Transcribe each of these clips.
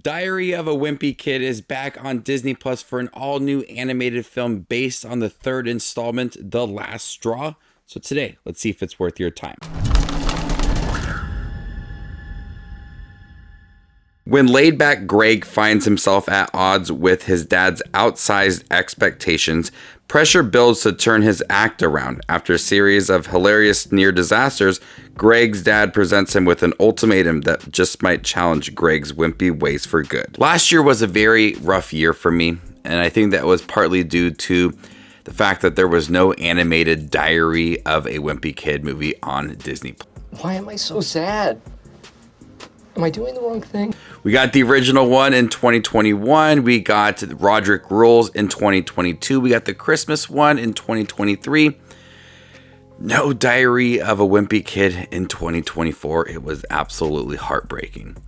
Diary of a Wimpy Kid is back on Disney Plus for an all-new animated film based on the third installment, The Last Straw. So today, let's see if it's worth your time. When laid-back Greg finds himself at odds with his dad's outsized expectations, pressure builds to turn his act around. After a series of hilarious near disasters, Greg's dad presents him with an ultimatum that just might challenge Greg's wimpy ways for good. Last year was a very rough year for me, and I think that was partly due to the fact that there was no animated Diary of a Wimpy Kid movie on Disney. Why am I so sad? Am I doing the wrong thing? We got the original one in 2021. We got Roderick Rules in 2022. We got the Christmas one in 2023. No Diary of a Wimpy Kid in 2024. It was absolutely heartbreaking.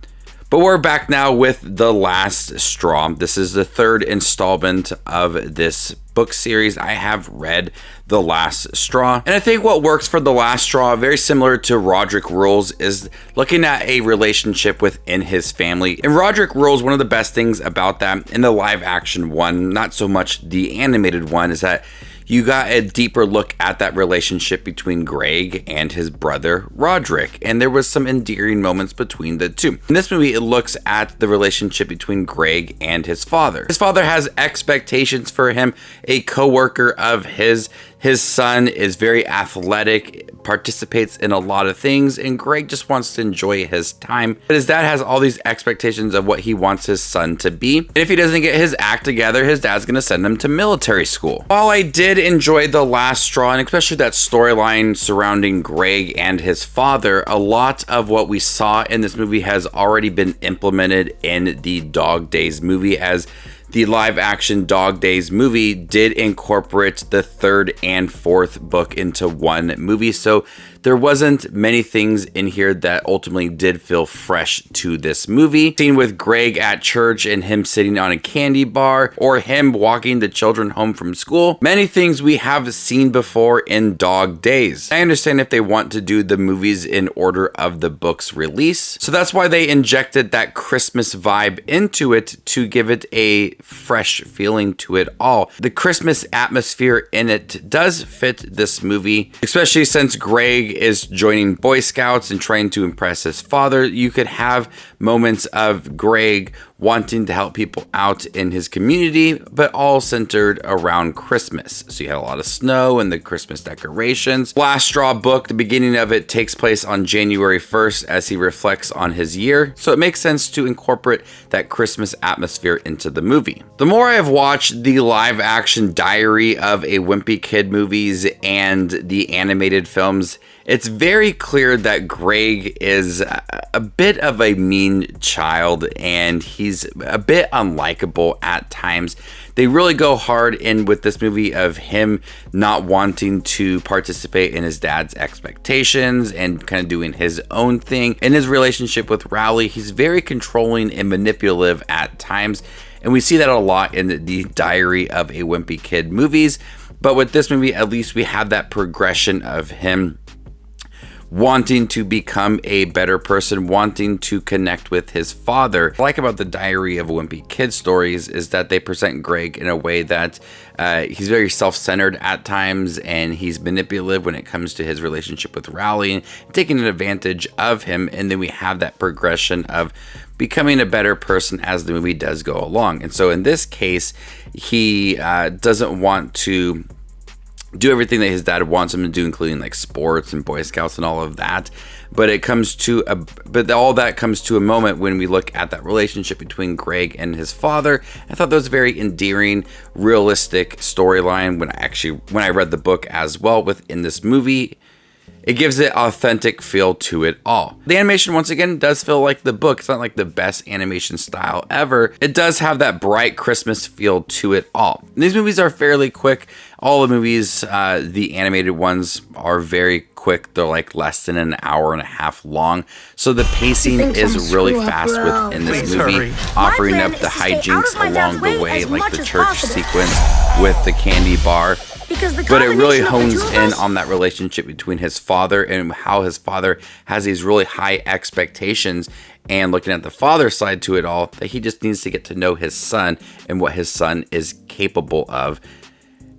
But we're back now with The Last Straw. This is the third installment of this book series. I have read The Last Straw, and I think what works for The Last Straw, very similar to Roderick Rules, is looking at a relationship within his family. In Roderick Rules, one of the best things about that in the live action one, not so much the animated one, is that you got a deeper look at that relationship between Greg and his brother Roderick, and there was some endearing moments between the two. In this movie, it looks at the relationship between Greg and his father. His father has expectations for him, a co-worker of his son is very athletic, participates in a lot of things, and Greg just wants to enjoy his time. But his dad has all these expectations of what he wants his son to be. And if he doesn't get his act together, his dad's gonna send him to military school. While I did enjoy The Last Straw, and especially that storyline surrounding Greg and his father, a lot of what we saw in this movie has already been implemented in the Dog Days movie, as the live action Dog Days movie did incorporate the third and fourth book into one movie. So there wasn't many things in here that ultimately did feel fresh to this movie. Scene with Greg at church and him sitting on a candy bar, or him walking the children home from school. Many things we have seen before in Dog Days. I understand if they want to do the movies in order of the book's release. So that's why they injected that Christmas vibe into it to give it a fresh feeling to it all. The Christmas atmosphere in it does fit this movie, especially since Greg is joining Boy Scouts and trying to impress his father. You could have moments of Greg wanting to help people out in his community, but all centered around Christmas. So you had a lot of snow and the Christmas decorations. Last Straw book, the beginning of it takes place on January 1st as he reflects on his year. So it makes sense to incorporate that Christmas atmosphere into the movie. The more I have watched the live action Diary of a Wimpy Kid movies and the animated films, it's very clear that Greg is a bit of a mean child, and he's a bit unlikable at times. They really go hard in with this movie of him not wanting to participate in his dad's expectations and kind of doing his own thing. In his relationship with Rowley, he's very controlling and manipulative at times, and we see that a lot in the Diary of a Wimpy Kid movies. But with this movie, at least we have that progression of him wanting to become a better person, wanting to connect with his father. What I like about the Diary of a Wimpy Kid stories is that they present Greg in a way that he's very self-centered at times, and he's manipulative when it comes to his relationship with Rowley and taking advantage of him. And then we have that progression of becoming a better person as the movie does go along. And so in this case, he doesn't want to do everything that his dad wants him to do, including like sports and Boy Scouts and all of that. But all that comes to a moment when we look at that relationship between Greg and his father. I thought that was a very endearing, realistic storyline when I read the book as well within this movie. It gives it authentic feel to it all. The animation, once again, does feel like the book. It's not like the best animation style ever. It does have that bright Christmas feel to it all. And these movies are fairly quick. All the movies, the animated ones, are very quick. They're like less than an hour and a half long. So the pacing is really fast within this movie, offering up the hijinks along the way, like the church sequence with the candy bar. But it really hones in on that relationship between his father and how his father has these really high expectations and looking at the father side to it all, that he just needs to get to know his son and what his son is capable of.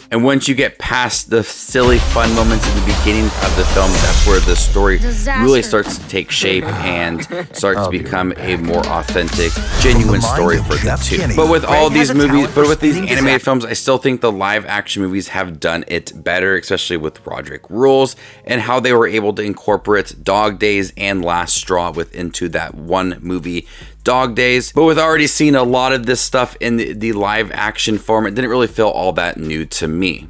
And once you get past the silly fun moments in the beginning of the film, that's where the story really starts to take shape and starts to become a more authentic, genuine story for the two. But with all these movies, but with these animated films, I still think the live action movies have done it better, especially with Roderick Rules and how they were able to incorporate Dog Days and Last Straw into that one movie, Dog Days. But with already seeing a lot of this stuff in the live action form, it didn't really feel all that new to me.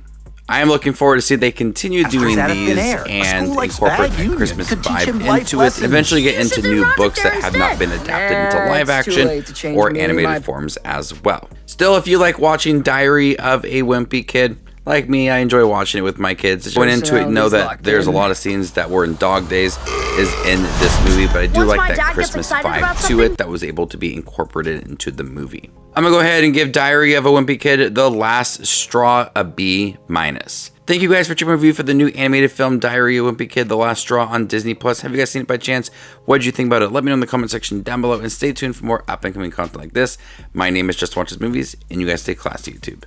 I am looking forward to see if they continue doing these and incorporate that Christmas vibe into it. Eventually get into new books that have not been adapted into live action or animated forms as well. Still, if you like watching Diary of a Wimpy Kid, like me, I enjoy watching it with my kids. Going into it, know that there's a lot of scenes that were in Dog Days is in this movie, but I do like that Christmas vibe to it that was able to be incorporated into the movie. I'm gonna go ahead and give Diary of a Wimpy Kid, The Last Straw, a B-. Thank you guys for checking my review for the new animated film Diary of a Wimpy Kid, The Last Straw on Disney+. Have you guys seen it by chance? What did you think about it? Let me know in the comment section down below, and stay tuned for more up and coming content like this. My name is Just Watches Movies, and you guys stay classy, YouTube.